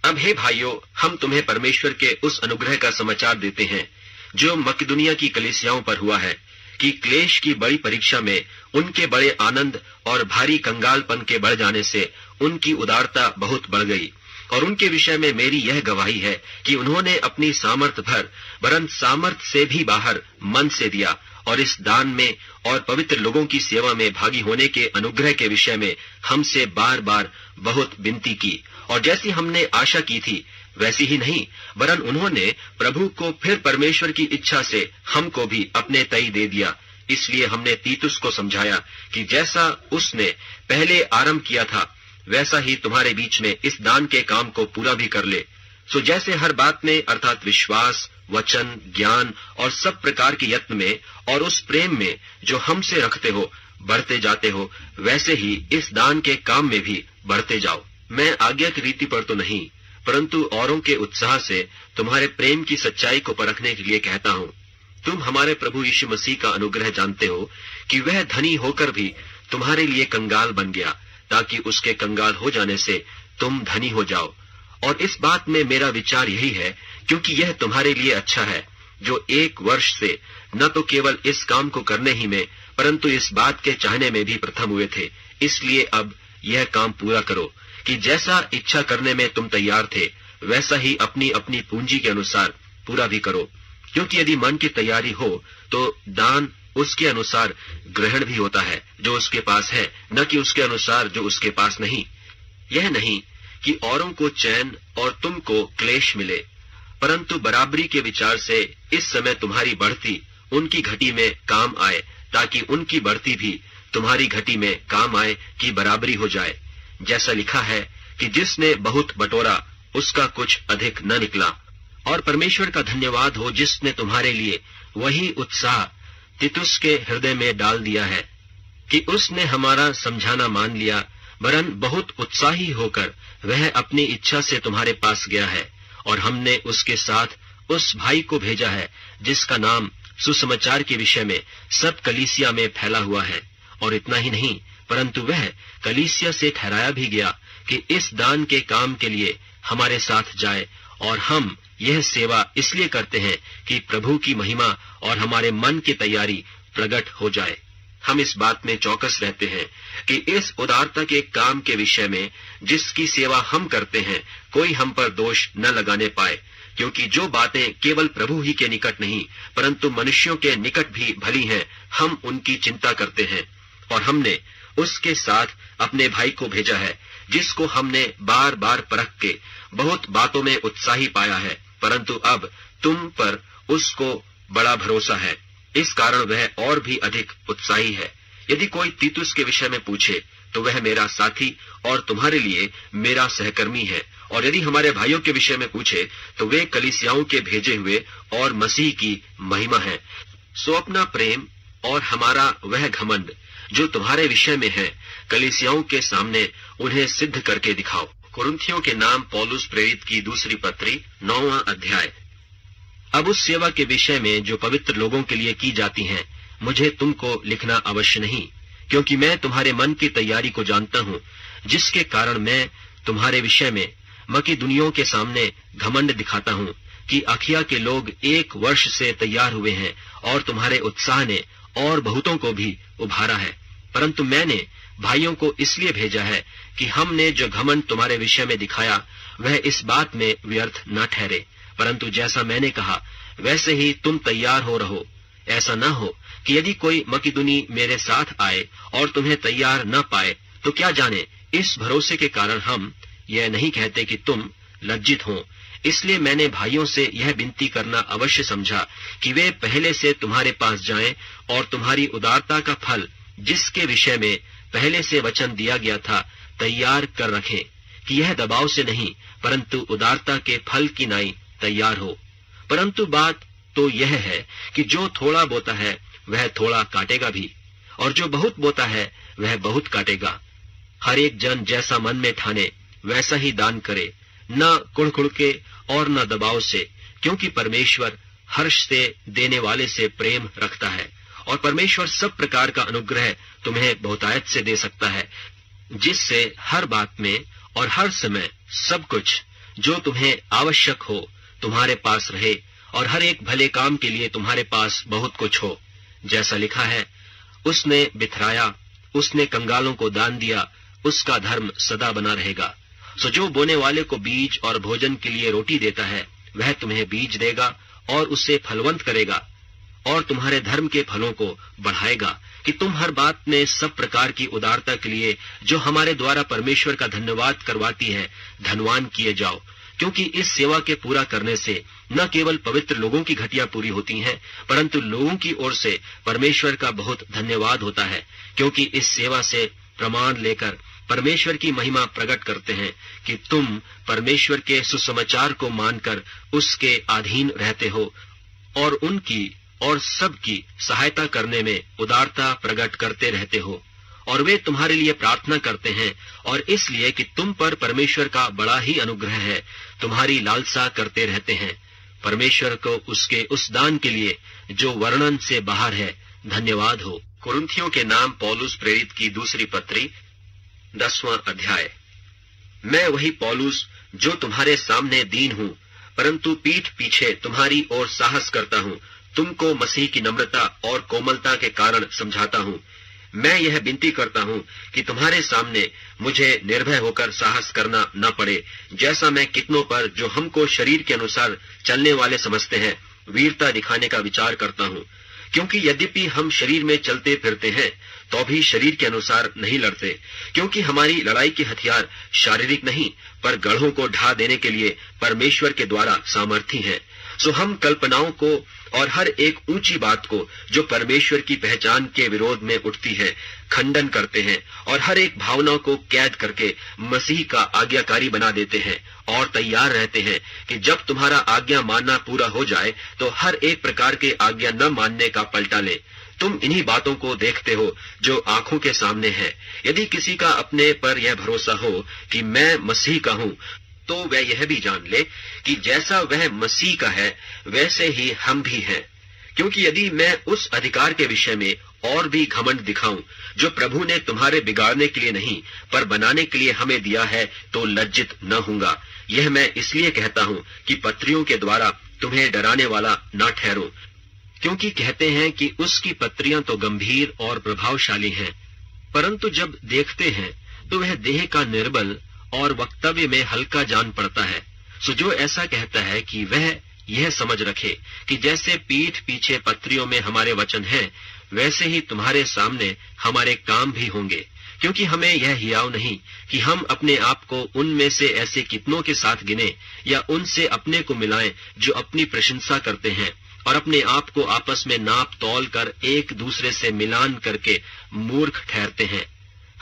अब हे भाइयों, हम तुम्हें परमेश्वर के उस अनुग्रह का समाचार देते हैं जो मकिदुनिया की कलीसियाओं पर हुआ है, कि क्लेश की बड़ी परीक्षा में उनके बड़े आनंद और भारी कंगालपन के बढ़ जाने से उनकी उदारता बहुत बढ़ गई। और उनके विषय में मेरी यह गवाही है कि उन्होंने अपनी सामर्थ भर, वरन सामर्थ से भी बाहर मन से दिया, और इस दान में और पवित्र लोगों की सेवा में भागी होने के अनुग्रह के विषय में हमसे बार बार बहुत विनती की। और जैसी हमने आशा की थी वैसी ही नहीं, वरन उन्होंने प्रभु को फिर परमेश्वर की इच्छा से हमको भी अपने तई दे दिया। इसलिए हमने तीतुस को समझाया कि जैसा उसने पहले आरंभ किया था, वैसा ही तुम्हारे बीच में इस दान के काम को पूरा भी कर ले। सो जैसे हर बात में, अर्थात विश्वास, वचन, ज्ञान और सब प्रकार के यत्न में और उस प्रेम में जो हमसे रखते हो बढ़ते जाते हो, वैसे ही इस दान के काम में भी बढ़ते जाओ। मैं आज्ञा की रीति पर तो नहीं, परंतु औरों के उत्साह से तुम्हारे प्रेम की सच्चाई को परखने के लिए कहता हूँ। तुम हमारे प्रभु यीशु मसीह का अनुग्रह जानते हो कि वह धनी होकर भी तुम्हारे लिए कंगाल बन गया, ताकि उसके कंगाल हो जाने से तुम धनी हो जाओ। और इस बात में मेरा विचार यही है, क्योंकि यह तुम्हारे लिए अच्छा है, जो 1 वर्ष से न तो केवल इस काम को करने ही में, परंतु इस बात के चाहने में भी प्रथम हुए थे। इसलिए अब यह काम पूरा करो कि जैसा इच्छा करने में तुम तैयार थे, वैसा ही अपनी अपनी पूंजी के अनुसार पूरा भी करो। क्योंकि यदि मन की तैयारी हो तो दान उसके अनुसार ग्रहण भी होता है जो उसके पास है, न कि उसके अनुसार जो उसके पास नहीं। यह नहीं कि औरों को चैन और तुमको क्लेश मिले, परंतु बराबरी के विचार से इस समय तुम्हारी बढ़ती उनकी घटी में काम आए, ताकि उनकी बढ़ती भी तुम्हारी घटी में काम आए कि बराबरी हो जाए। जैसा लिखा है कि जिसने बहुत बटोरा उसका कुछ अधिक न निकला। और परमेश्वर का धन्यवाद हो जिसने तुम्हारे लिए वही उत्साह तीतुस के हृदय में डाल दिया है, कि उसने हमारा समझाना मान लिया, वरन बहुत उत्साही होकर वह अपनी इच्छा से तुम्हारे पास गया है। और हमने उसके साथ उस भाई को भेजा है जिसका नाम सुसमाचार के विषय में सब कलीसिया में फैला हुआ है। और इतना ही नहीं, परंतु वह कलीसिया से ठहराया भी गया कि इस दान के काम के लिए हमारे साथ जाए। और हम यह सेवा इसलिए करते हैं कि प्रभु की महिमा और हमारे मन की तैयारी प्रकट हो जाए। हम इस बात में चौकस रहते हैं कि इस उदारता के काम के विषय में जिसकी सेवा हम करते हैं, कोई हम पर दोष न लगाने पाए, क्योंकि जो बातें केवल प्रभु ही के निकट नहीं परंतु मनुष्यों के निकट भी भली हैं, हम उनकी चिंता करते हैं। और हमने उसके साथ अपने भाई को भेजा है, जिसको हमने बार बार परख के बहुत बातों में उत्साही पाया है, परंतु अब तुम पर उसको बड़ा भरोसा है, इस कारण वह और भी अधिक उत्साही है। यदि कोई तीतुस के विषय में पूछे तो वह मेरा साथी और तुम्हारे लिए मेरा सहकर्मी है। और यदि हमारे भाइयों के विषय में पूछे तो वे कलीसियाओं के भेजे हुए और मसीह की महिमा है। सो अपना प्रेम और हमारा वह घमंड जो तुम्हारे विषय में है, कलीसियाओं के सामने उन्हें सिद्ध करके दिखाओ। कुरिन्थियों के नाम पौलुस प्रेरित की दूसरी पत्री 9वां अध्याय। अब उस सेवा के विषय में जो पवित्र लोगों के लिए की जाती है, मुझे तुमको लिखना अवश्य नहीं, क्योंकि मैं तुम्हारे मन की तैयारी को जानता हूँ, जिसके कारण मैं तुम्हारे विषय में मकिदुनियों के सामने घमंड दिखाता हूँ कि अखिया के लोग 1 वर्ष से तैयार हुए हैं और तुम्हारे उत्साह ने और बहुतों को भी उभारा है। परंतु मैंने भाइयों को इसलिए भेजा है कि हमने जो घमंड तुम्हारे विषय में दिखाया वह इस बात में व्यर्थ न ठहरे, परंतु जैसा मैंने कहा वैसे ही तुम तैयार हो रहो। ऐसा न हो कि यदि कोई मकिदुनी मेरे साथ आए और तुम्हें तैयार न पाए, तो क्या जाने इस भरोसे के कारण हम यह नहीं कहते कि तुम लज्जित हो। इसलिए मैंने भाइयों से यह विनती करना अवश्य समझा कि वे पहले से तुम्हारे पास जाएं और तुम्हारी उदारता का फल, जिसके विषय में पहले से वचन दिया गया था, तैयार कर रखें, कि यह दबाव से नहीं परंतु उदारता के फल की नाई तैयार हो। परंतु बात तो यह है कि जो थोड़ा बोता है वह थोड़ा काटेगा भी, और जो बहुत बोता है वह बहुत काटेगा। हर एक जन जैसा मन में ठाने वैसा ही दान करे, न कुड़कुड़ के और न दबाव से, क्योंकि परमेश्वर हर्ष से देने वाले से प्रेम रखता है। और परमेश्वर सब प्रकार का अनुग्रह तुम्हें बहुतायत से दे सकता है, जिससे हर बात में और हर समय सब कुछ जो तुम्हें आवश्यक हो तुम्हारे पास रहे, और हर एक भले काम के लिए तुम्हारे पास बहुत कुछ हो। जैसा लिखा है, उसने बिथराया, उसने कंगालों को दान दिया, उसका धर्म सदा बना रहेगा। सो जो बोने वाले को बीज और भोजन के लिए रोटी देता है, वह तुम्हें बीज देगा और उससे फलवंत करेगा और तुम्हारे धर्म के फलों को बढ़ाएगा, कि तुम हर बात में सब प्रकार की उदारता के लिए जो हमारे द्वारा परमेश्वर का धन्यवाद करवाती है, धनवान किए जाओ। क्योंकि इस सेवा के पूरा करने से न केवल पवित्र लोगों की घटिया पूरी होती हैं, परंतु लोगों की ओर से परमेश्वर का बहुत धन्यवाद होता है, क्योंकि इस सेवा से प्रमाण लेकर परमेश्वर की महिमा प्रकट करते हैं कि तुम परमेश्वर के सुसमाचार को मानकर उसके अधीन रहते हो और उनकी और सबकी सहायता करने में उदारता प्रकट करते रहते हो। और वे तुम्हारे लिए प्रार्थना करते हैं, और इसलिए कि तुम पर परमेश्वर का बड़ा ही अनुग्रह है, तुम्हारी लालसा करते रहते हैं। परमेश्वर को उसके उस दान के लिए जो वर्णन से बाहर है धन्यवाद हो। कुरिन्थियों के नाम पौलुस प्रेरित की दूसरी पत्री 10वां अध्याय। मैं वही पौलुस जो तुम्हारे सामने दीन हूँ, परंतु पीठ पीछे तुम्हारी ओर साहस करता हूँ, तुमको मसीह की नम्रता और कोमलता के कारण समझाता हूँ। मैं यह विनती करता हूँ कि तुम्हारे सामने मुझे निर्भय होकर साहस करना न पड़े, जैसा मैं कितनों पर जो हमको शरीर के अनुसार चलने वाले समझते हैं वीरता दिखाने का विचार करता हूँ। क्योंकि यद्यपि हम शरीर में चलते फिरते हैं तो भी शरीर के अनुसार नहीं लड़ते, क्योंकि हमारी लड़ाई के हथियार शारीरिक नहीं पर गढ़ों को ढा देने के लिए परमेश्वर के द्वारा सामर्थी हैं। सो हम कल्पनाओं को और हर एक ऊंची बात को जो परमेश्वर की पहचान के विरोध में उठती है खंडन करते हैं, और हर एक भावना को कैद करके मसीह का आज्ञाकारी बना देते हैं, और तैयार रहते हैं कि जब तुम्हारा आज्ञा मानना पूरा हो जाए तो हर एक प्रकार के आज्ञा न मानने का पलटा ले। तुम इन्हीं बातों को देखते हो जो आंखों के सामने है। यदि किसी का अपने पर यह भरोसा हो कि मैं मसीह का हूँ, तो वह यह भी जान ले कि जैसा वह मसीह का है वैसे ही हम भी हैं। क्योंकि यदि मैं उस अधिकार के विषय में और भी घमंड दिखाऊं जो प्रभु ने तुम्हारे बिगाड़ने के लिए नहीं पर बनाने के लिए हमें दिया है, तो लज्जित न होऊंगा। यह मैं इसलिए कहता हूँ कि पत्रियों के द्वारा तुम्हें डराने वाला न ठहरूं, क्योंकि कहते हैं कि उसकी पत्रियां तो गंभीर और प्रभावशाली हैं, परंतु जब देखते हैं तो वह देह का निर्बल और वक्तव्य में हल्का जान पड़ता है। सो जो ऐसा कहता है कि वह यह समझ रखे कि जैसे पीठ पीछे पत्रियों में हमारे वचन हैं, वैसे ही तुम्हारे सामने हमारे काम भी होंगे। क्योंकि हमें यह हियाव नहीं कि हम अपने आप को उनमें से ऐसे कितनों के साथ गिने या उनसे अपने को मिलाएं जो अपनी प्रशंसा करते हैं और अपने आप को आपस में नाप तौल कर एक दूसरे से मिलान करके मूर्ख ठहरते हैं।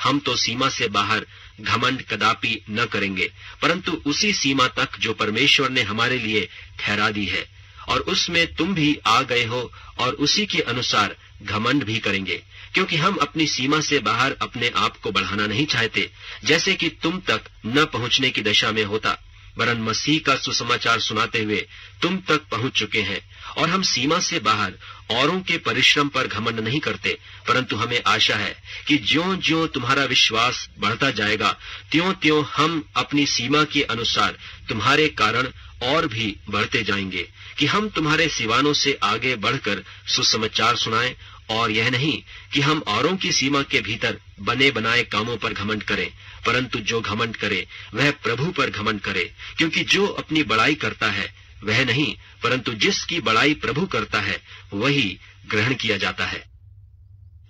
हम तो सीमा से बाहर घमंड कदापि न करेंगे, परंतु उसी सीमा तक जो परमेश्वर ने हमारे लिए ठहरा दी है, और उसमें तुम भी आ गए हो और उसी के अनुसार घमंड भी करेंगे, क्योंकि हम अपनी सीमा से बाहर अपने आप को बढ़ाना नहीं चाहते, जैसे कि तुम तक न पहुंचने की दशा में होता, वरन मसीह का सुसमाचार सुनाते हुए तुम तक पहुंच चुके हैं। और हम सीमा से बाहर औरों के परिश्रम पर घमंड नहीं करते, परंतु हमें आशा है कि ज्यों-ज्यों तुम्हारा विश्वास बढ़ता जाएगा, त्यों-त्यों हम अपनी सीमा के अनुसार तुम्हारे कारण और भी बढ़ते जाएंगे, कि हम तुम्हारे सिवानों से आगे बढ़कर सुसमाचार सुनाएं, और यह नहीं कि हम औरों की सीमा के भीतर बने बनाए कामों पर घमंड करें, परंतु जो घमंड करे वह प्रभु पर घमंड करे, क्योंकि जो अपनी बड़ाई करता है वह नहीं, परंतु जिसकी बड़ाई प्रभु करता है वही ग्रहण किया जाता है।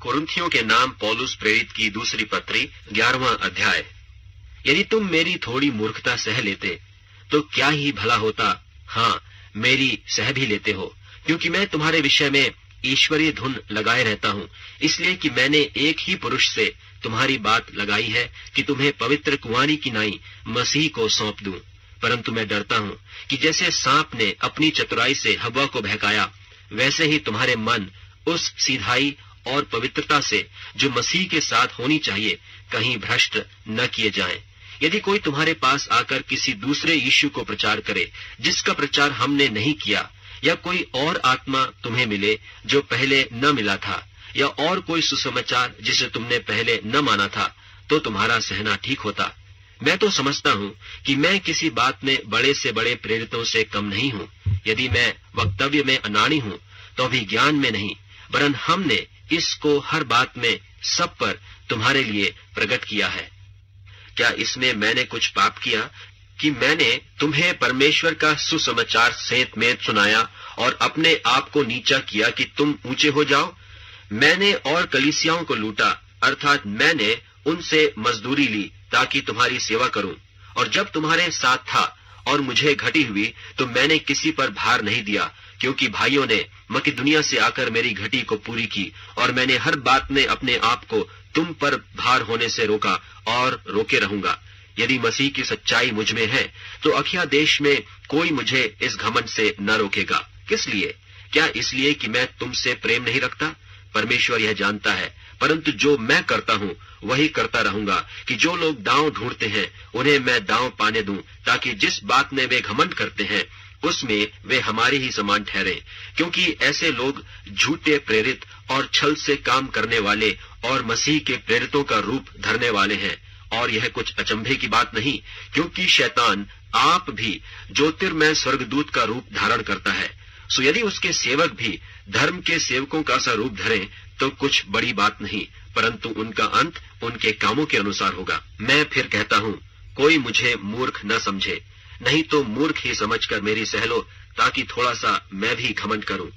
कुरिन्थियों के नाम पौलुस प्रेरित की दूसरी पत्री 11वां अध्याय। यदि तुम मेरी थोड़ी मूर्खता सह लेते तो क्या ही भला होता। हाँ, मेरी सह भी लेते हो, क्योंकि मैं तुम्हारे विषय में ईश्वरीय धुन लगाए रहता हूँ, इसलिए कि मैंने एक ही पुरुष से तुम्हारी बात लगाई है कि तुम्हें पवित्र कुंवारी की नाई मसीह को सौंप दूं। परंतु मैं डरता हूँ कि जैसे सांप ने अपनी चतुराई से हव्वा को बहकाया, वैसे ही तुम्हारे मन उस सीधाई और पवित्रता से जो मसीह के साथ होनी चाहिए कहीं भ्रष्ट न किए जाएं। यदि कोई तुम्हारे पास आकर किसी दूसरे यीशु को प्रचार करे जिसका प्रचार हमने नहीं किया, या कोई और आत्मा तुम्हें मिले जो पहले न मिला था, या और कोई सुसमाचार जिसे तुमने पहले न माना था, तो तुम्हारा सहना ठीक होता। मैं तो समझता हूँ कि मैं किसी बात में बड़े से बड़े प्रेरितों से कम नहीं हूँ। यदि मैं वक्तव्य में अनाड़ी हूँ तो भी ज्ञान में नहीं, वरन हमने इसको हर बात में सब पर तुम्हारे लिए प्रकट किया है। क्या इसमें मैंने कुछ पाप किया कि मैंने तुम्हें परमेश्वर का सुसमाचार समेत सुनाया और अपने आप को नीचा किया कि तुम ऊंचे हो जाओ? मैंने और कलीसियाओं को लूटा, अर्थात मैंने उनसे मजदूरी ली ताकि तुम्हारी सेवा करूं। और जब तुम्हारे साथ था और मुझे घटी हुई तो मैंने किसी पर भार नहीं दिया, क्योंकि भाइयों ने मकिदुनिया से आकर मेरी घटी को पूरी की, और मैंने हर बात में अपने आप को तुम पर भार होने से रोका और रोके रहूंगा। यदि मसीह की सच्चाई मुझ में है तो अखिया देश में कोई मुझे इस घमंड से न रोकेगा। किस लिए? क्या इसलिए कि मैं तुमसे प्रेम नहीं रखता? परमेश्वर यह जानता है। परंतु जो मैं करता हूँ वही करता रहूंगा, कि जो लोग दांव ढूंढते हैं उन्हें मैं दांव पाने दूं, ताकि जिस बात में वे घमंड करते हैं उसमें वे हमारे ही समान ठहरे। क्योंकि ऐसे लोग झूठे प्रेरित और छल से काम करने वाले और मसीह के प्रेरितों का रूप धरने वाले हैं। और यह कुछ अचंभे की बात नहीं, क्योंकि शैतान आप भी ज्योतिर्मय स्वर्गदूत का रूप धारण करता है। सो यदि उसके सेवक भी धर्म के सेवकों का सा रूप धरें तो कुछ बड़ी बात नहीं, परंतु उनका अंत उनके कामों के अनुसार होगा। मैं फिर कहता हूँ, कोई मुझे मूर्ख न समझे, नहीं तो मूर्ख ही समझकर मेरी सह लो, ताकि थोड़ा सा मैं भी घमंड करूं।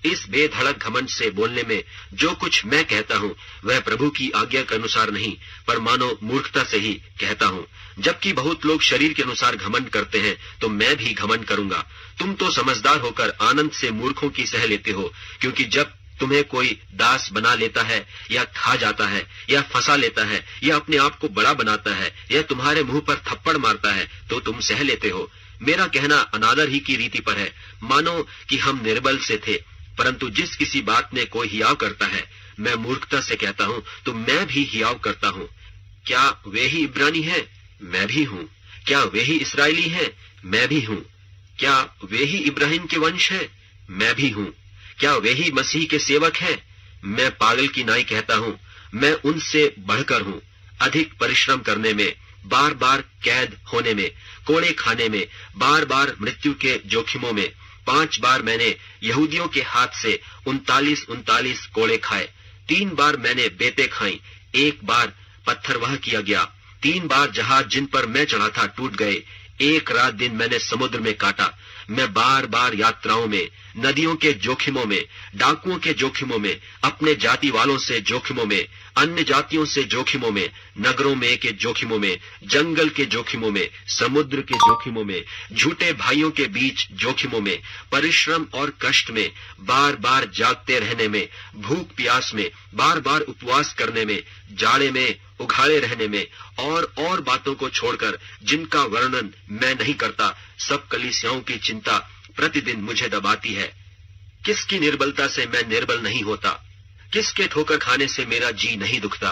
इस बेधड़क घमंड से बोलने में जो कुछ मैं कहता हूँ वह प्रभु की आज्ञा के अनुसार नहीं, पर मानो मूर्खता से ही कहता हूँ। जबकि बहुत लोग शरीर के अनुसार घमंड करते हैं तो मैं भी घमंड करूंगा। तुम तो समझदार होकर आनंद से मूर्खों की सह लेते हो, क्योंकि जब तुम्हें कोई दास बना लेता है या खा जाता है या फंसा लेता है या अपने आप को बड़ा बनाता है या तुम्हारे मुंह पर थप्पड़ मारता है तो तुम सह लेते हो। मेरा कहना अनादर ही की रीति पर है, मानो कि हम निर्बल से थे। परंतु जिस किसी बात में कोई हियाव करता है, मैं मूर्खता से कहता हूँ तो मैं भी हियाव करता हूँ। क्या वे ही इब्रानी हैं? मैं भी हूँ। क्या वे ही इस्राएली हैं? मैं भी हूँ। क्या वे ही इब्राहिम के वंश हैं? मैं भी हूँ। क्या वे ही मसीह के सेवक हैं? मैं पागल की नाई कहता हूँ, मैं उनसे बढ़कर हूँ। अधिक परिश्रम करने में, बार बार कैद होने में, कोड़े खाने में, बार बार मृत्यु के जोखिमों में। 5 बार मैंने यहूदियों के हाथ से 39 कोड़े खाए। 3 बार मैंने बेते खाई। 1 बार पत्थरवाह किया गया। 3 बार जहाज जिन पर मैं चढ़ा था टूट गए। 1 रात दिन मैंने समुद्र में काटा। मैं बार बार यात्राओं में, नदियों के जोखिमों में, डाकुओं के जोखिमों में, अपने जाति वालों से जोखिमों में, अन्य जातियों से जोखिमों में, नगरों में के जोखिमों में, जंगल के जोखिमों में, समुद्र के जोखिमों में, झूठे भाइयों के बीच जोखिमों में, परिश्रम और कष्ट में, बार बार जागते रहने में, भूख प्यास में, बार बार उपवास करने में, जाड़े में, उघाड़े रहने में, और बातों को छोड़कर जिनका वर्णन मैं नहीं करता, सब कलीसियाओं की चिंता प्रतिदिन मुझे दबाती है। किसकी निर्बलता से मैं निर्बल नहीं होता? किसके ठोकर खाने से मेरा जी नहीं दुखता।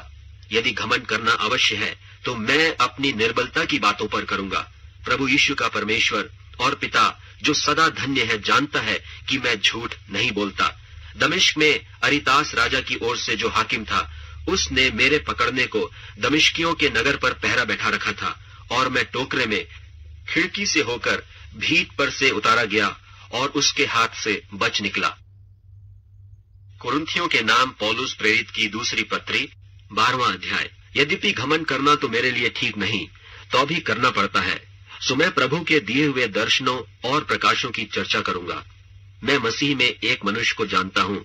यदि घमंड करना अवश्य है तो मैं अपनी निर्बलता की बातों पर करूंगा। प्रभु यीशु का परमेश्वर और पिता जो सदा धन्य है जानता है कि मैं झूठ नहीं बोलता। दमिश्क में अरितास राजा की ओर से जो हाकिम था, उसने मेरे पकड़ने को दमिश्कियों के नगर पर पहरा बैठा रखा था, और मैं टोकरे में खिड़की से होकर भीत पर से उतारा गया और उसके हाथ से बच निकला। कुरिन्थियों के नाम पौलुस प्रेरित की दूसरी पत्री 12वां अध्याय। यद्यपि घमंड करना तो मेरे लिए ठीक नहीं, तो भी करना पड़ता है। सो मैं प्रभु के दिए हुए दर्शनों और प्रकाशों की चर्चा करूंगा। मैं मसीह में एक मनुष्य को जानता हूँ,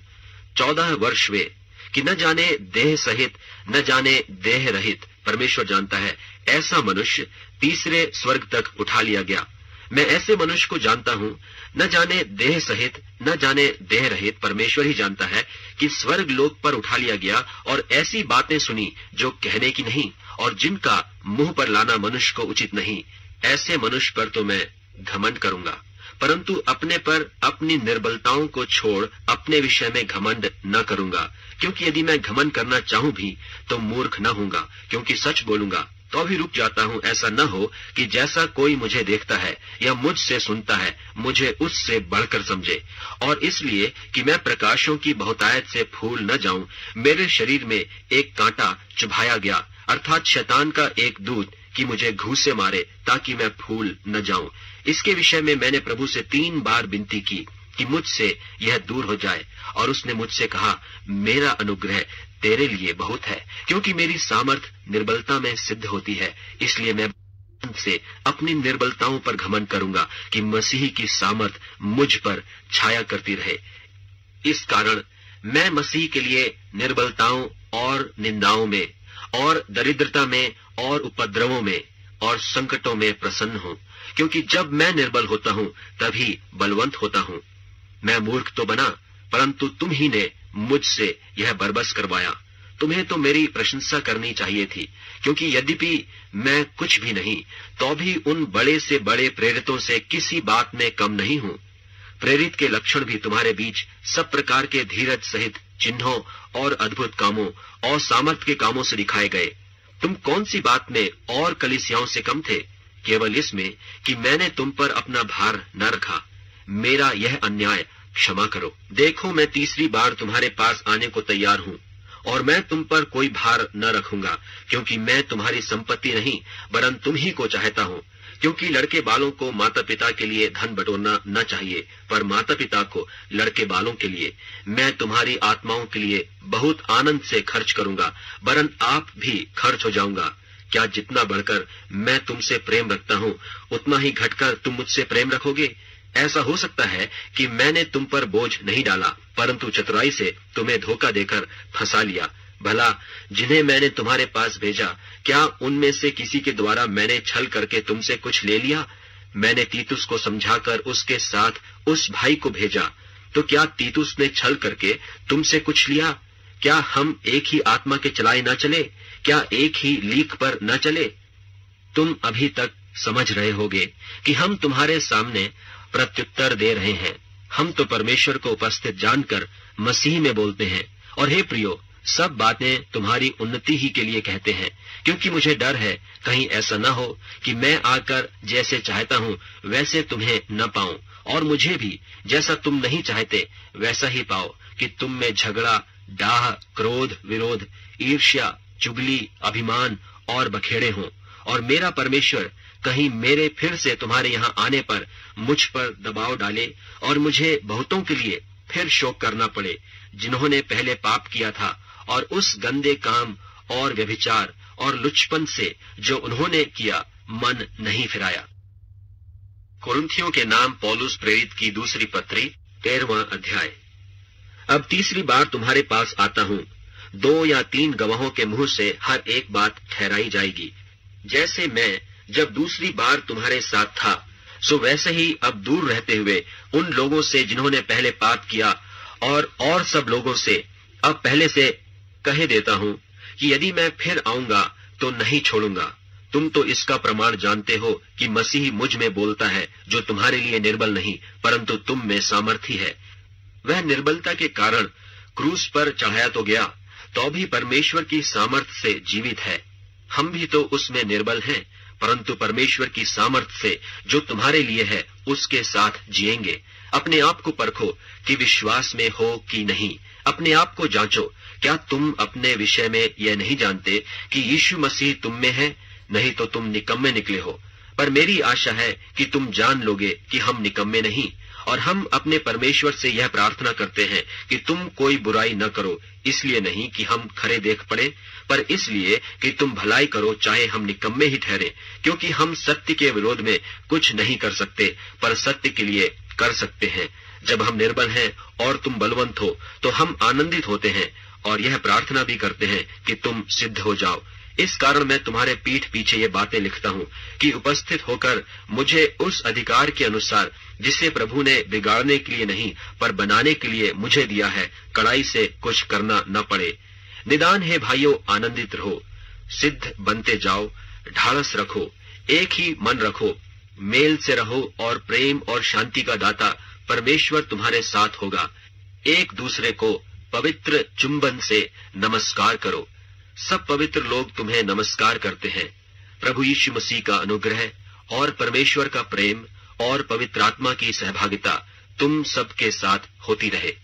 14 वर्ष वे, कि न जाने देह सहित न जाने देह रहित परमेश्वर जानता है, ऐसा मनुष्य तीसरे स्वर्ग तक उठा लिया गया। मैं ऐसे मनुष्य को जानता हूँ, न जाने देह सहित न जाने देह रहित परमेश्वर ही जानता है, कि स्वर्ग लोक पर उठा लिया गया, और ऐसी बातें सुनी जो कहने की नहीं और जिनका मुंह पर लाना मनुष्य को उचित नहीं। ऐसे मनुष्य पर तो मैं घमंड करूंगा, परंतु अपने पर अपनी निर्बलताओं को छोड़ अपने विषय में घमंड न करूंगा, क्योंकि यदि मैं घमंड करना चाहूं भी तो मूर्ख न होऊंगा, क्योंकि सच बोलूंगा। तो भी रुक जाता हूं, ऐसा न हो कि जैसा कोई मुझे देखता है या मुझसे सुनता है, मुझे उससे बढ़कर समझे। और इसलिए कि मैं प्रकाशों की बहुतायत से फूल न जाऊं, मेरे शरीर में एक कांटा चुभाया गया, अर्थात शैतान का एक दूत, कि मुझे घूंसे मारे ताकि मैं फूल न जाऊं। इसके विषय में मैंने प्रभु से 3 बार विनती की कि मुझसे यह दूर हो जाए, और उसने मुझसे कहा, मेरा अनुग्रह तेरे लिए बहुत है, क्योंकि मेरी सामर्थ निर्बलता में सिद्ध होती है। इसलिए मैं से अपनी निर्बलताओं पर घमंड करूंगा कि मसीह की सामर्थ मुझ पर छाया करती रहे। इस कारण मैं मसीह के लिए निर्बलताओं और निंदाओं में और दरिद्रता में और उपद्रवों में और संकटों में प्रसन्न हूँ, क्योंकि जब मैं निर्बल होता हूँ तभी बलवंत होता हूँ। मैं मूर्ख तो बना, परंतु तुम ही ने मुझसे यह बरबस करवाया। तुम्हें तो मेरी प्रशंसा करनी चाहिए थी, क्योंकि यद्यपि मैं कुछ भी नहीं, तो भी उन बड़े से बड़े प्रेरितों से किसी बात में कम नहीं हूँ। प्रेरित के लक्षण भी तुम्हारे बीच सब प्रकार के धीरज सहित चिन्हों और अद्भुत कामों और सामर्थ के कामों से दिखाए गए। तुम कौन सी बात में और कलीसियाओं से कम थे? केवल इसमें कि मैंने तुम पर अपना भार न रखा। मेरा यह अन्याय क्षमा करो। देखो, मैं तीसरी बार तुम्हारे पास आने को तैयार हूँ, और मैं तुम पर कोई भार न रखूंगा, क्योंकि मैं तुम्हारी संपत्ति नहीं वरन तुम ही को चाहता हूँ। क्योंकि लड़के बालों को माता पिता के लिए धन बटोरना न चाहिए, पर माता पिता को लड़के बालों के लिए। मैं तुम्हारी आत्माओं के लिए बहुत आनंद से खर्च करूंगा, वरन आप भी खर्च हो जाऊंगा। क्या जितना बढ़कर मैं तुमसे प्रेम रखता हूँ, उतना ही घटकर तुम मुझसे प्रेम रखोगे? ऐसा हो सकता है कि मैंने तुम पर बोझ नहीं डाला, परंतु चतुराई से तुम्हें धोखा देकर फंसा लिया। भला जिन्हें मैंने तुम्हारे पास भेजा, क्या उनमें से किसी के द्वारा मैंने छल करके तुमसे कुछ ले लिया? मैंने तीतुस को समझाकर उसके साथ उस भाई को भेजा, तो क्या तीतुस ने छल करके तुमसे कुछ लिया? क्या हम एक ही आत्मा के चलाए न चले? क्या एक ही लीक पर न चले? तुम अभी तक समझ रहे होगे कि हम तुम्हारे सामने प्रत्युत्तर दे रहे हैं। हम तो परमेश्वर को उपस्थित जानकर मसीह में बोलते हैं। और हे प्रियो, सब बातें तुम्हारी उन्नति ही के लिए कहते हैं, क्योंकि मुझे डर है कहीं ऐसा न हो कि मैं आकर जैसे चाहता हूँ वैसे तुम्हें न पाऊं, और मुझे भी जैसा तुम नहीं चाहते वैसा ही पाओ, कि तुम में झगड़ा, डाह, क्रोध, विरोध, ईर्ष्या, चुगली, अभिमान और बखेड़े हों। और मेरा परमेश्वर कहीं मेरे फिर से तुम्हारे यहाँ आने पर मुझ पर दबाव डाले, और मुझे बहुतों के लिए फिर शोक करना पड़े, जिन्होंने पहले पाप किया था, और उस गंदे काम और व्यभिचार और लुचपन से जो उन्होंने किया मन नहीं फिराया। कुरिन्थियों के नाम पौलुस प्रेरित की दूसरी पत्री 13वां अध्याय। अब तीसरी बार तुम्हारे पास आता हूँ। 2 या 3 गवाहों के मुंह से हर एक बात ठहराई जाएगी। जैसे मैं जब दूसरी बार तुम्हारे साथ था, सो वैसे ही अब दूर रहते हुए उन लोगों से जिन्होंने पहले पाप किया, और सब लोगों से अब पहले से कहे देता हूँ कि यदि मैं फिर आऊंगा तो नहीं छोड़ूंगा। तुम तो इसका प्रमाण जानते हो कि मसीह मुझ में बोलता है, जो तुम्हारे लिए निर्बल नहीं परंतु तुम में सामर्थी है। वह निर्बलता के कारण क्रूस पर चढ़ाया तो गया, तो भी परमेश्वर की सामर्थ्य से जीवित है। हम भी तो उसमें निर्बल हैं, परंतु परमेश्वर की सामर्थ्य से जो तुम्हारे लिए है उसके साथ जिएंगे। अपने आप को परखो कि विश्वास में हो कि नहीं। अपने आप को जांचो, क्या तुम अपने विषय में यह नहीं जानते कि यीशु मसीह तुम में है? नहीं तो तुम निकम्मे निकले हो। पर मेरी आशा है कि तुम जान लोगे कि हम निकम्मे नहीं। और हम अपने परमेश्वर से यह प्रार्थना करते हैं कि तुम कोई बुराई न करो, इसलिए नहीं कि हम खरे देख पड़े, पर इसलिए कि तुम भलाई करो, चाहे हम निकम्मे ही ठहरे। क्योंकि हम सत्य के विरोध में कुछ नहीं कर सकते, पर सत्य के लिए कर सकते हैं। जब हम निर्बल हैं और तुम बलवंत हो, तो हम आनंदित होते हैं और यह प्रार्थना भी करते हैं कि तुम सिद्ध हो जाओ। इस कारण मैं तुम्हारे पीठ पीछे ये बातें लिखता हूँ कि उपस्थित होकर मुझे उस अधिकार के अनुसार जिसे प्रभु ने बिगाड़ने के लिए नहीं पर बनाने के लिए मुझे दिया है, कड़ाई से कुछ करना न पड़े। निदान है भाइयों, आनंदित रहो, सिद्ध बनते जाओ, ढाढ़स रखो, एक ही मन रखो, मेल से रहो और प्रेम और शांति का दाता परमेश्वर तुम्हारे साथ होगा। एक दूसरे को पवित्र चुंबन से नमस्कार करो। सब पवित्र लोग तुम्हें नमस्कार करते हैं। प्रभु यीशु मसीह का अनुग्रह और परमेश्वर का प्रेम और पवित्र आत्मा की सहभागिता तुम सबके साथ होती रहे।